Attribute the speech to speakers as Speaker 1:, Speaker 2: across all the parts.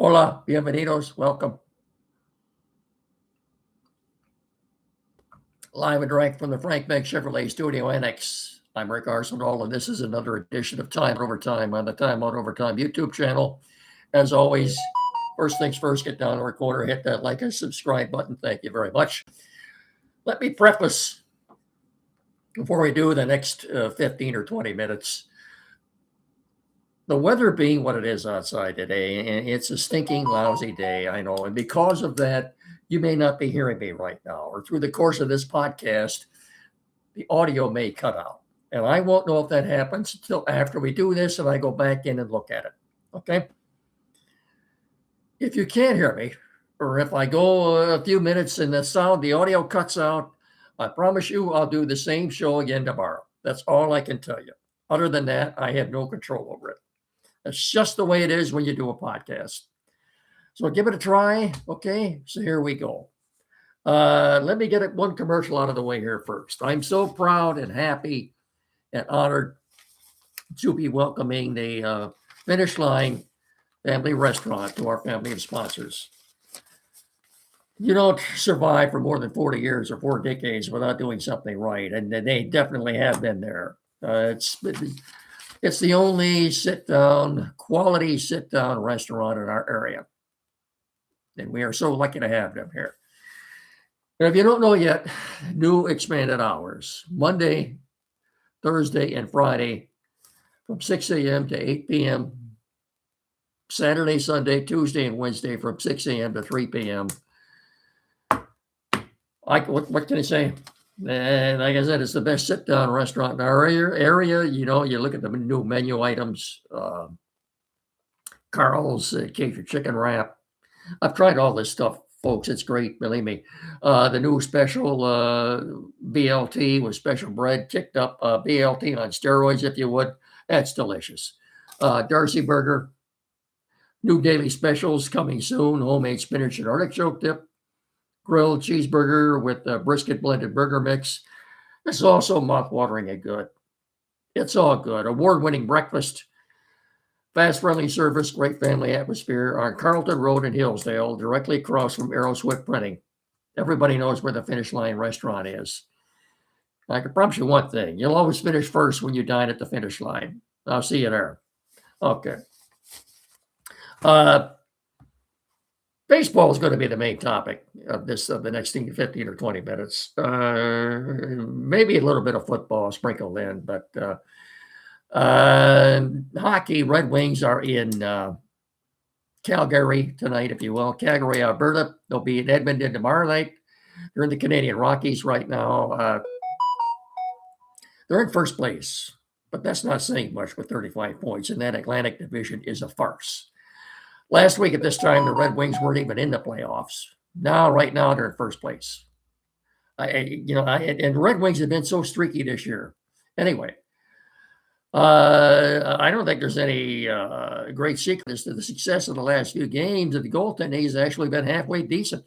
Speaker 1: Hola, bienvenidos, welcome. Live and direct from the Frank Beck Chevrolet Studio Annex. I'm Rick Arsenal, and this is another edition of Time Over Time on the Time Out Over Time YouTube channel. As always, first things first, get down to the recorder, hit that like and subscribe button. Thank you very much. Let me preface, before we do the next 15 or 20 minutes, the weather being what it is outside today, and it's a stinking lousy day, I know. And because of that, you may not be hearing me right now, or through the course of this podcast, the audio may cut out. And I won't know if that happens until after we do this and I go back in and look at it. Okay. If you can't hear me, or if I go a few minutes and the audio cuts out, I promise you I'll do the same show again tomorrow. That's all I can tell you. Other than that, I have no control over it. That's just the way it is when you do a podcast. So give it a try. Okay. So here we go. Let me get one commercial out of the way here first. I'm so proud and happy and honored to be welcoming the Finish Line Family Restaurant to our family of sponsors. You don't survive for more than 40 years or 4 decades without doing something right, and they definitely have been there. It's the only quality sit-down restaurant in our area, and we are so lucky to have them here. And if you don't know yet, new expanded hours, Monday, Thursday, and Friday from 6 a.m. to 8 p.m., Saturday, Sunday, Tuesday, and Wednesday from 6 a.m. to 3 p.m. What can I say? And like I said, it's the best sit-down restaurant in our area. You know, you look at the new menu items, Carl's Cajun chicken wrap. I've tried all this stuff, folks. It's great, believe me. The new special BLT with special bread, kicked up BLT on steroids, if you would. That's delicious. Darcy Burger, new daily specials coming soon. Homemade spinach and artichoke dip, grilled cheeseburger with brisket blended burger mix. This is also mouth-watering and good. It's all good. Award-winning breakfast, fast, friendly service, great family atmosphere on Carlton Road in Hillsdale, directly across from Aeroswift Printing. Everybody knows where the Finish Line restaurant is. I can promise you one thing. You'll always finish first when you dine at the Finish Line. I'll see you there. Okay. Baseball is going to be the main topic of the next 15 or 20 minutes. Maybe a little bit of football sprinkled in, but hockey, Red Wings are in Calgary tonight, if you will. Calgary, Alberta. They'll be in Edmonton tomorrow night. They're in the Canadian Rockies right now. They're in first place, but that's not saying much with 35 points, and that Atlantic Division is a farce. Last week at this time, the Red Wings weren't even in the playoffs. Right now, they're in first place. And Red Wings have been so streaky this year. Anyway, I don't think there's any great secret as to the success of the last few games. The goaltending has actually been halfway decent.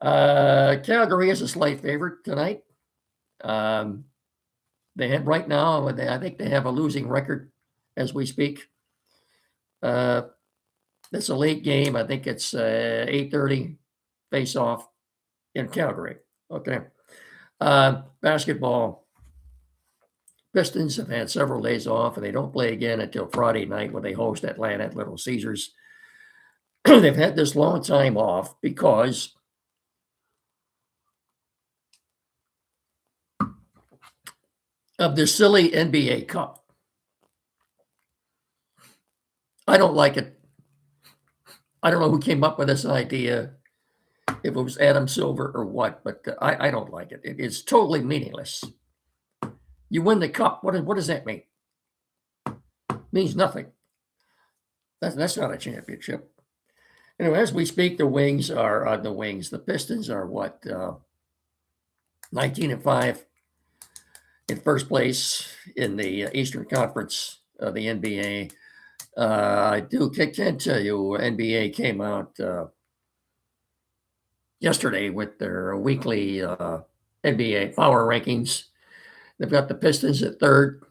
Speaker 1: Calgary is a slight favorite tonight. They have right now, I think they have a losing record as we speak. It's a late game. I think it's 8:30 face-off in Calgary. Okay. Basketball. Pistons have had several days off, and they don't play again until Friday night when they host Atlanta at Little Caesars. They've had this long time off because of this silly NBA Cup. I don't like it. I don't know who came up with this idea, if it was Adam Silver or what, but I don't like it. It is totally meaningless. You win the cup. What does that mean? It means nothing. That's not a championship. Anyway, as we speak, the Wings are the Pistons are what? 19-5 in first place in the Eastern Conference of the NBA. I can tell you, NBA came out yesterday with their weekly NBA power rankings. They've got the Pistons at third,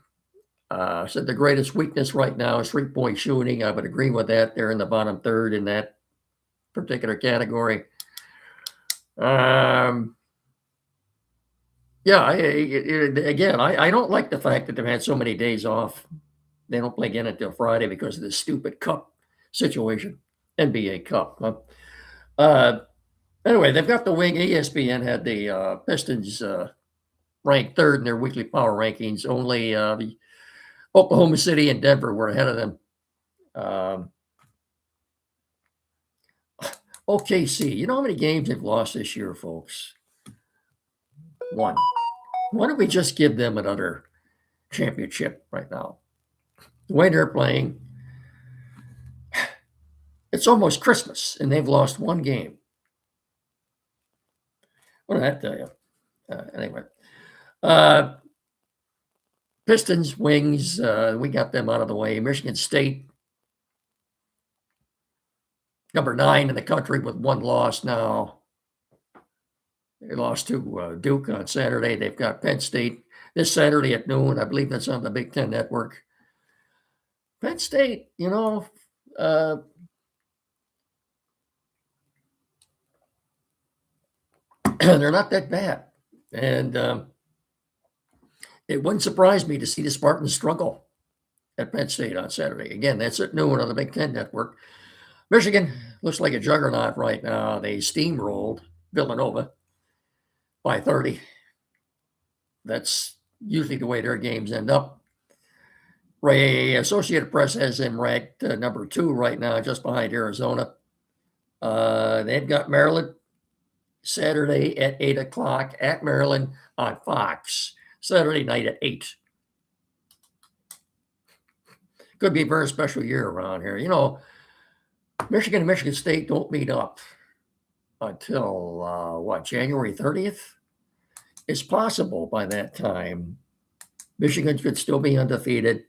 Speaker 1: Said the greatest weakness right now is 3-point shooting. I would agree with that. They're in the bottom third in that particular category. Yeah, I don't like the fact that they've had so many days off. They don't play again until Friday because of this stupid cup situation, NBA Cup. Anyway, they've got the wing. ESPN had the Pistons ranked third in their weekly power rankings. Only the Oklahoma City and Denver were ahead of them. OKC, you know how many games they've lost this year, folks? One. Why don't we just give them another championship right now? The way they're playing, it's almost Christmas, and they've lost one game. What did that tell you? Anyway, Pistons, Wings, we got them out of the way. Michigan State, number 9 in the country with one loss now. They lost to Duke on Saturday. They've got Penn State this Saturday at noon. I believe that's on the Big Ten Network. Penn State, you know, they're not that bad. And it wouldn't surprise me to see the Spartans struggle at Penn State on Saturday. Again, that's at noon on the Big Ten Network. Michigan looks like a juggernaut right now. They steamrolled Villanova by 30. That's usually the way their games end up. Associated Press has them ranked number 2 right now, just behind Arizona. They've got Maryland Saturday at 8 o'clock at Maryland on Fox. Saturday night at 8. Could be a very special year around here. You know, Michigan and Michigan State don't meet up until, January 30th? It's possible by that time Michigan could still be undefeated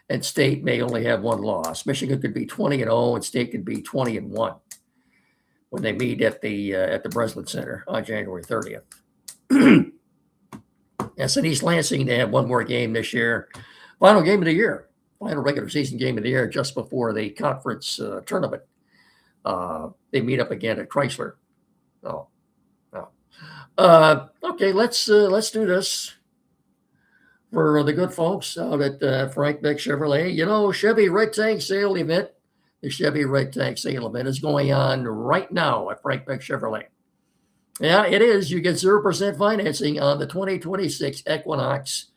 Speaker 1: and State may only have one loss. Michigan could be 20-0 and State could be 20-1 when they meet at the Breslin Center on January 30th. Yes, in East Lansing, they have one more game this year. Final game of the year. Final regular season game of the year just before the conference tournament. They meet up again at Chrysler. Okay, let's do this for the good folks out at Frank Beck Chevrolet. You know, Chevy Red Tank Sale event. The Chevy Red Tank Sale event is going on right now at Frank Beck Chevrolet. Yeah, it is. You get 0% financing on the 2026 Equinox,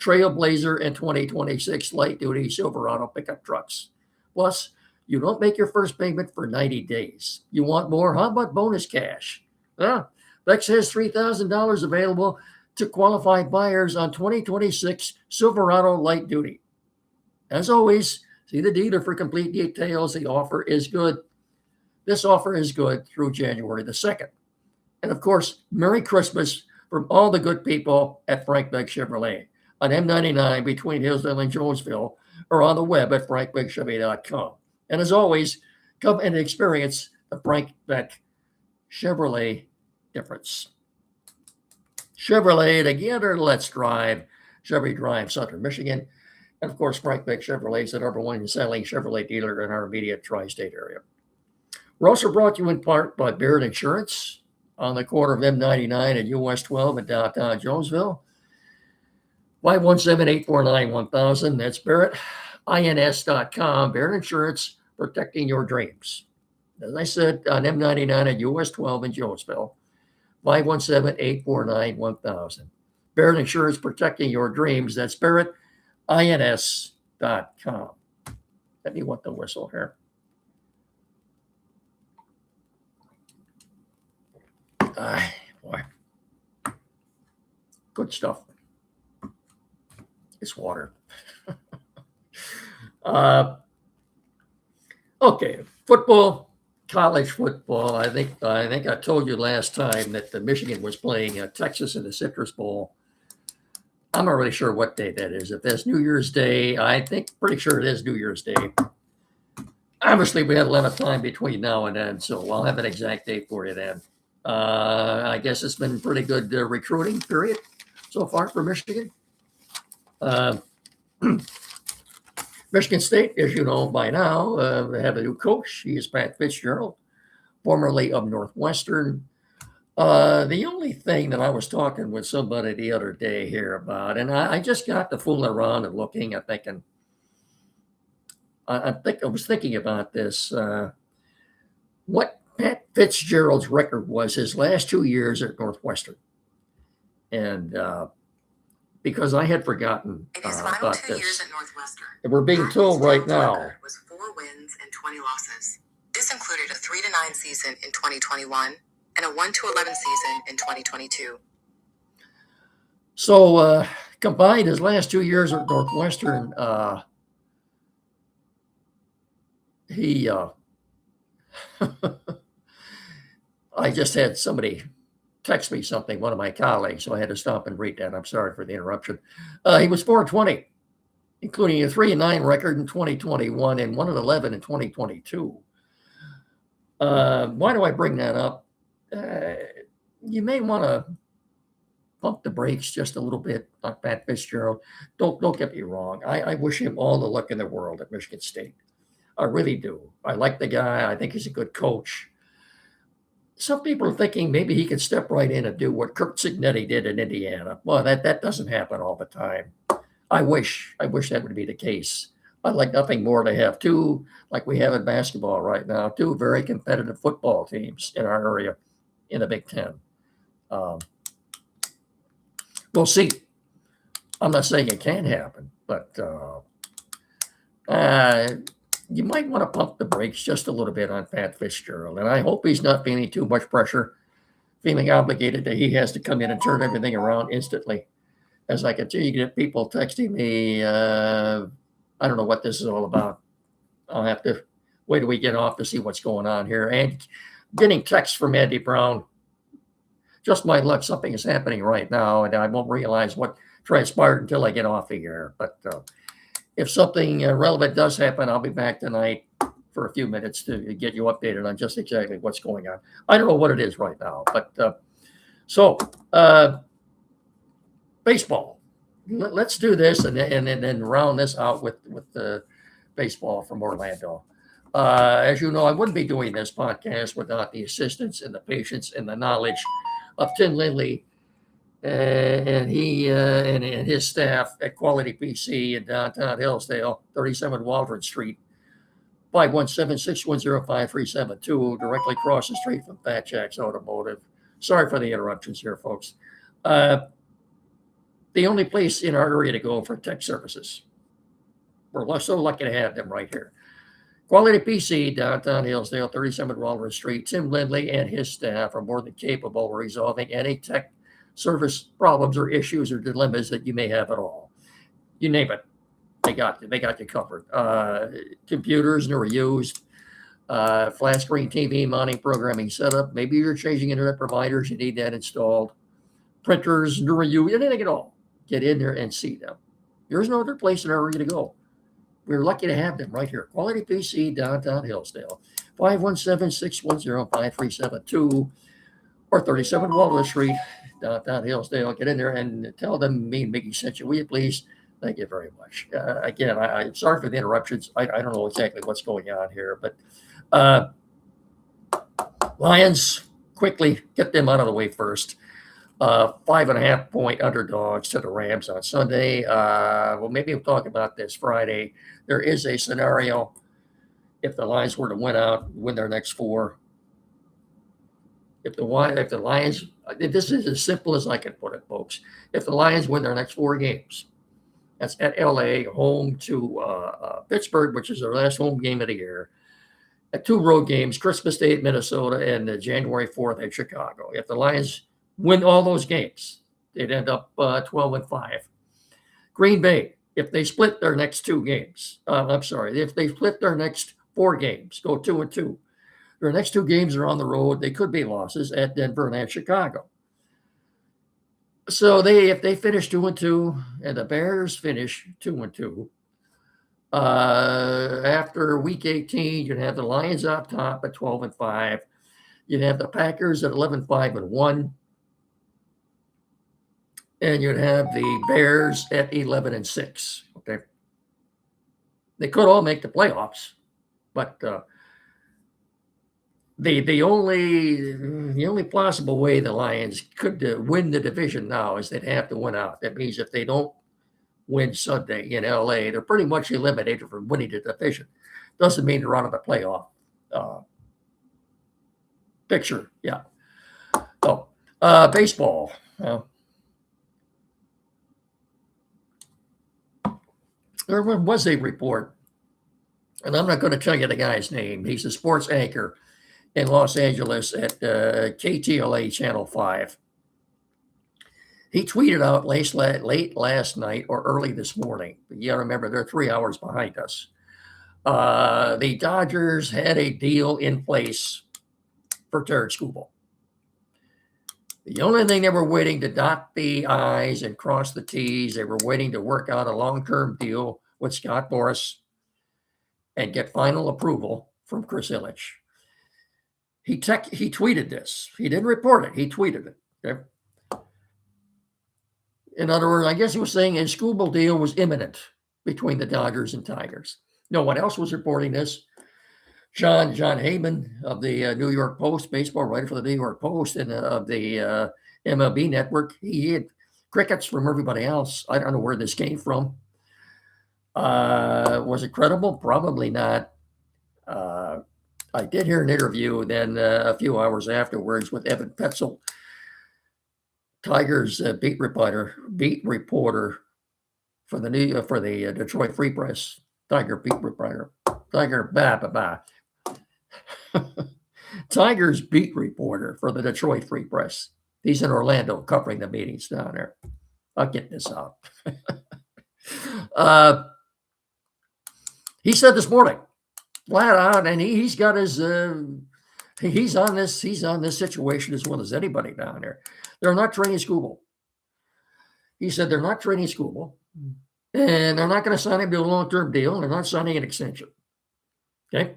Speaker 1: Trailblazer, and 2026 light-duty Silverado pickup trucks. Plus, you don't make your first payment for 90 days. You want more? How about bonus cash? Bex has $3,000 available to qualified buyers on 2026 Silverado light duty. As always, see the dealer for complete details. The offer is good. This offer is good through January the 2nd. And of course, Merry Christmas from all the good people at Frank Beck Chevrolet on M99 between Hillsdale and Jonesville, or on the web at frankbeckchevy.com. And as always, come and experience the Frank Beck Chevrolet difference. Chevrolet together, let's drive. Chevy Drive, Southern Michigan. And of course, Frank Beck Chevrolet is the number 1 selling Chevrolet dealer in our immediate tri-state area. We're also brought to you in part by Barrett Insurance on the corner of M99 and US 12 in downtown Jonesville. 517-849-1000. That's Barrett, INS.com. Barrett Insurance, protecting your dreams. As I said, on M99 and US 12 in Jonesville. 517-849-1000. Barrett Insurance, protecting your dreams. That's Barrett, INS.com. Let me want the whistle here. Boy. Good stuff. It's water. Okay, football, college football. I think I told you last time that the Michigan was playing Texas in the Citrus Bowl. I'm not really sure what day that is. If that's New Year's Day, pretty sure it is New Year's Day. Obviously, we have a lot of time between now and then, so I'll have an exact date for you then. I guess it's been pretty good recruiting period so far for Michigan. Michigan State, as you know by now, they have a new coach. He is Pat Fitzgerald, formerly of Northwestern. The only thing that I was talking with somebody the other day here about, and I just got to fooling around and looking and thinking, I was thinking about this. What Pat Fitzgerald's record was his last 2 years at Northwestern, and because I had forgotten
Speaker 2: In his final
Speaker 1: about
Speaker 2: 2 years
Speaker 1: this,
Speaker 2: at Northwestern,
Speaker 1: and we're being
Speaker 2: Pat
Speaker 1: told right
Speaker 2: Fitzgerald's
Speaker 1: now.
Speaker 2: record was 4 wins and 20 losses. This included a 3-9 season in 2021 and a 1-11 season in 2022.
Speaker 1: So combined his last 2 years at Northwestern, he I just had somebody text me something, one of my colleagues, so I had to stop and read that. I'm sorry for the interruption. He was 4-20, including a 3-9 record in 2021 and 1-11 in 2022. Why do I bring that up? You may want to pump the brakes just a little bit on Pat Fitzgerald. Don't get me wrong. I wish him all the luck in the world at Michigan State. I really do. I like the guy. I think he's a good coach. Some people are thinking maybe he could step right in and do what Kirk Cignetti did in Indiana. Well, that doesn't happen all the time. I wish that would be the case. I'd like nothing more to have two, like we have in basketball right now, two very competitive football teams in our area in the Big Ten. We'll see. I'm not saying it can't happen, but you might want to pump the brakes just a little bit on Pat Fitzgerald. And I hope he's not feeling too much pressure, feeling obligated that he has to come in and turn everything around instantly. As I continue to get people texting me, I don't know what this is all about. I'll have to wait till we get off to see what's going on here. And getting texts from Andy Brown, just my luck, something is happening right now, and I won't realize what transpired until I get off of here. But if something relevant does happen, I'll be back tonight for a few minutes to get you updated on just exactly what's going on. I don't know what it is right now, but baseball. Let's do this and then round this out with the baseball from Orlando. As you know, I wouldn't be doing this podcast without the assistance and the patience and the knowledge of Tim Lindley and he and his staff at Quality PC in downtown Hillsdale, 37 Waldron Street, 517-610-5372, directly across the street from Fat Jack's Automotive. Sorry for the interruptions here, folks. The only place in our area to go for tech services. We're so lucky to have them right here. Quality PC, downtown Hillsdale, 37 Waldron Street. Tim Lindley and his staff are more than capable of resolving any tech service problems or issues or dilemmas that you may have at all. You name it, they got you covered. Computers never used, flat screen TV mounting programming setup. Maybe you're changing internet providers, you need that installed. Printers never used, anything at all. Get in there and see them. There's no other place in our area to go. We're lucky to have them right here. Quality PC, downtown Hillsdale, 517-610-5372 or 37 Walnut Street, downtown Hillsdale. Get in there and tell them me and Mickey sent you. Will you please? Thank you very much. Again, I'm sorry for the interruptions. I don't know exactly what's going on here, but Lions, quickly get them out of the way first. 5.5 point underdogs to the Rams on Sunday. Well, maybe we'll talk about this Friday. There is a scenario if the Lions were to win their next four. If the Lions, this is as simple as I can put it, folks. If the Lions win their next 4 games, that's at LA, home to Pittsburgh, which is their last home game of the year. At 2 road games, Christmas Day at Minnesota and January 4th at Chicago. If the Lions win all those games, they'd end up 12-5. Green Bay, if they split their next 2 games, if they split their next 4 games, go 2-2. Their next 2 games are on the road. They could be losses at Denver and at Chicago. So if they finish 2-2 and the Bears finish 2-2, after week 18, you'd have the Lions up top at 12-5. You'd have the Packers at 11-5-1. And you'd have the Bears at 11-6. Okay. They could all make the playoffs, but the only possible way the Lions could win the division now is they'd have to win out. That means if they don't win Sunday in LA, they're pretty much eliminated from winning the division. Doesn't mean they're out of the playoff picture. Yeah. Oh, baseball. There was a report, and I'm not going to tell you the guy's name. He's a sports anchor in Los Angeles at KTLA Channel 5. He tweeted out late last night or early this morning. You got to remember, they're 3 hours behind us. The Dodgers had a deal in place for Tarik Skubal. The only thing they were waiting to dot the I's and cross the T's, they were waiting to work out a long-term deal with Scott Boras and get final approval from Chris Ilitch. He tweeted this. He didn't report it. He tweeted it. Okay? In other words, I guess he was saying a Skubal deal was imminent between the Dodgers and Tigers. No one else was reporting this. John Heyman of the New York Post, baseball writer for the New York Post and of the MLB Network, he had crickets from everybody else. I don't know where this came from. Was it credible? Probably not. I did hear an interview then a few hours afterwards with Evan Petzel, Tigers beat reporter for the Detroit Free Press. Tigers beat reporter for the Detroit Free Press. He's in Orlando covering the meetings down there. I'll get this out. He said this morning, flat out, and he's got his he's on this situation as well as anybody down there. They're not trading Skubal. He said they're not trading Skubal, and they're not going to sign him to a long-term deal. They're not signing an extension. Okay?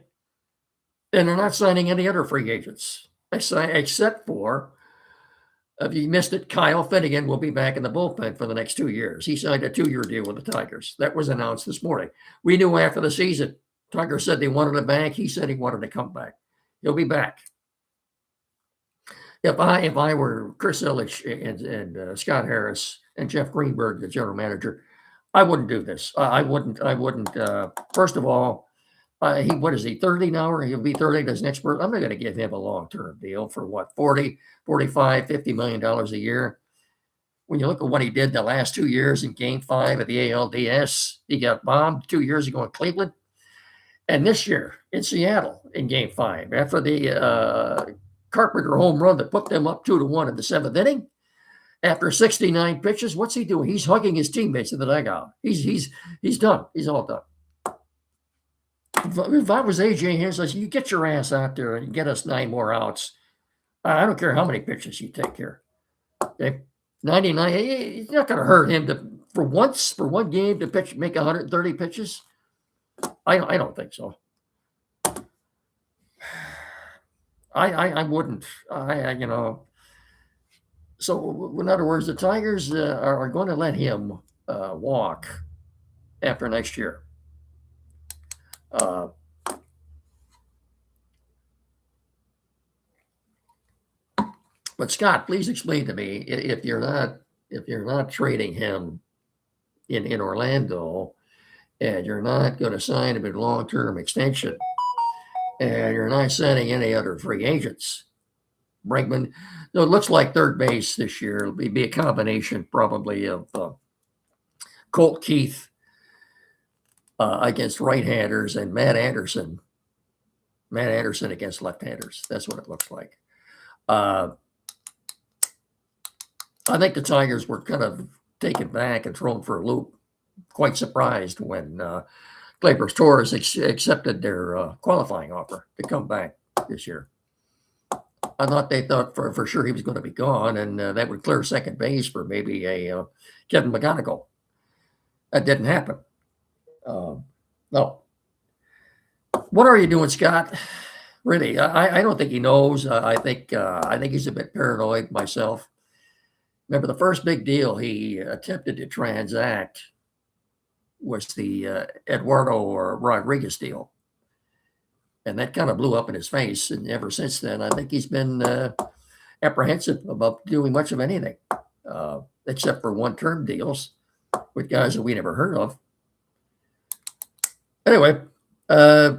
Speaker 1: And they're not signing any other free agents, except for, if you missed it, Kyle Finnegan will be back in the bullpen for the next 2 years. He signed a 2-year deal with the Tigers. That was announced this morning. We knew after the season, Tigers said they wanted him back. He said he wanted to come back. He'll be back. If I were Chris Ilitch and Scott Harris and Jeff Greenberg, the general manager, I wouldn't do this. I wouldn't. First of all, what is he, 30 now, or he'll be 30 this next birth? I'm not going to give him a long-term deal for what, 40, 45, $50 million a year. When you look at what he did the last 2 years in Game 5 of the ALDS, he got bombed 2 years ago in Cleveland. And this year in Seattle in Game 5, after the Carpenter home run that put them up 2-1 in the 7th inning, after 69 pitches, what's he doing? He's hugging his teammates in the dugout. He's done. He's all done. If I was AJ Hinch, I said, you get your ass out there and get us 9 more outs. I don't care how many pitches you take here. Okay? 99, it's not going to hurt him for one game to make 130 pitches. I don't think so. I wouldn't. So in other words, the Tigers are going to let him walk after next year. But Scott, please explain to me, if you're not trading him in Orlando, and you're not going to sign him a long-term extension, and you're not signing any other free agents, Bregman, it looks like third base this year will be a combination probably of Colt Keith against right-handers and Matt Anderson against left-handers. That's what it looks like. I think the Tigers were kind of taken back and thrown for a loop, quite surprised when Gleyber Torres accepted their qualifying offer to come back this year. I thought they thought for sure he was going to be gone, and that would clear second base for maybe a Kevin McGonigal. That didn't happen. No. What are you doing, Scott? Really, I don't think he knows. I think he's a bit paranoid myself. Remember the first big deal he attempted to transact was the Eduardo Rodriguez deal. And that kind of blew up in his face. And ever since then, I think he's been apprehensive about doing much of anything, except for one-term deals with guys that we never heard of. Anyway, I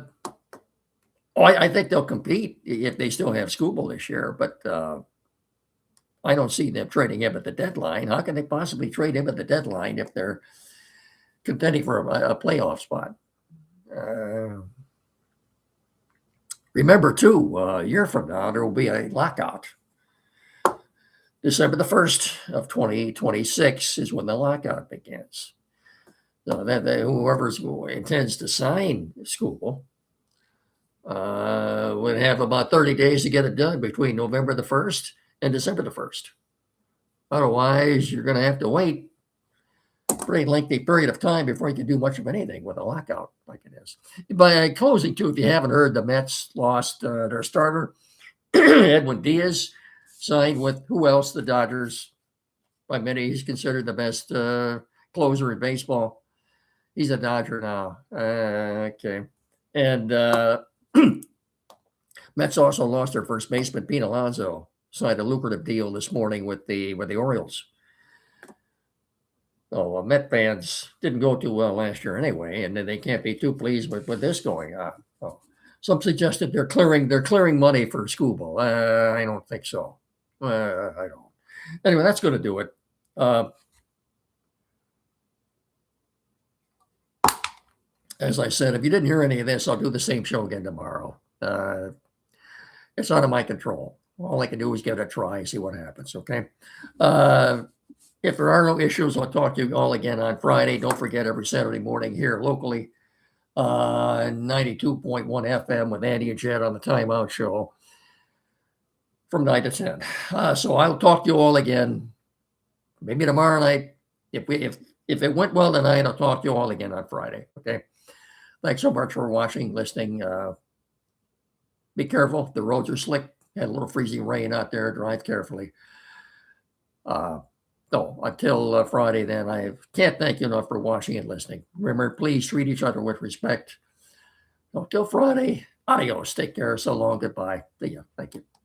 Speaker 1: think they'll compete if they still have Skubal this year, but I don't see them trading him at the deadline. How can they possibly trade him at the deadline if they're contending for a playoff spot? Remember, too, a year from now, there will be a lockout. December the 1st of 2026 is when the lockout begins. So whoever intends to sign Skubal would have about 30 days to get it done between November the 1st and December the 1st. Otherwise, you're going to have to wait a pretty lengthy period of time before you can do much of anything with a lockout like it is. By closing, too, if you haven't heard, the Mets lost their starter, Edwin Diaz, signed with who else? The Dodgers. By many, he's considered the best closer in baseball. He's a Dodger now. Okay. And Mets also lost their first baseman, Pete Alonso, signed a lucrative deal this morning with the Orioles. Oh, Met fans didn't go too well last year anyway, and they can't be too pleased with this going on. Oh, some suggested they're clearing money for Skubal. I don't think so. I don't. Anyway, that's going to do it. As I said, if you didn't hear any of this, I'll do the same show again tomorrow. It's out of my control. All I can do is give it a try and see what happens, okay? If there are no issues, I'll talk to you all again on Friday. Don't forget, every Saturday morning here locally, 92.1 FM with Andy and Chad on the Timeout Show from 9 to 10. So I'll talk to you all again, maybe tomorrow night. If it went well tonight, I'll talk to you all again on Friday, okay? Thanks so much for watching, listening. Be careful. The roads are slick. Had a little freezing rain out there. Drive carefully. So until Friday, then, I can't thank you enough for watching and listening. Remember, please treat each other with respect. Until Friday, adios. Take care. So long. Goodbye. See ya. Thank you.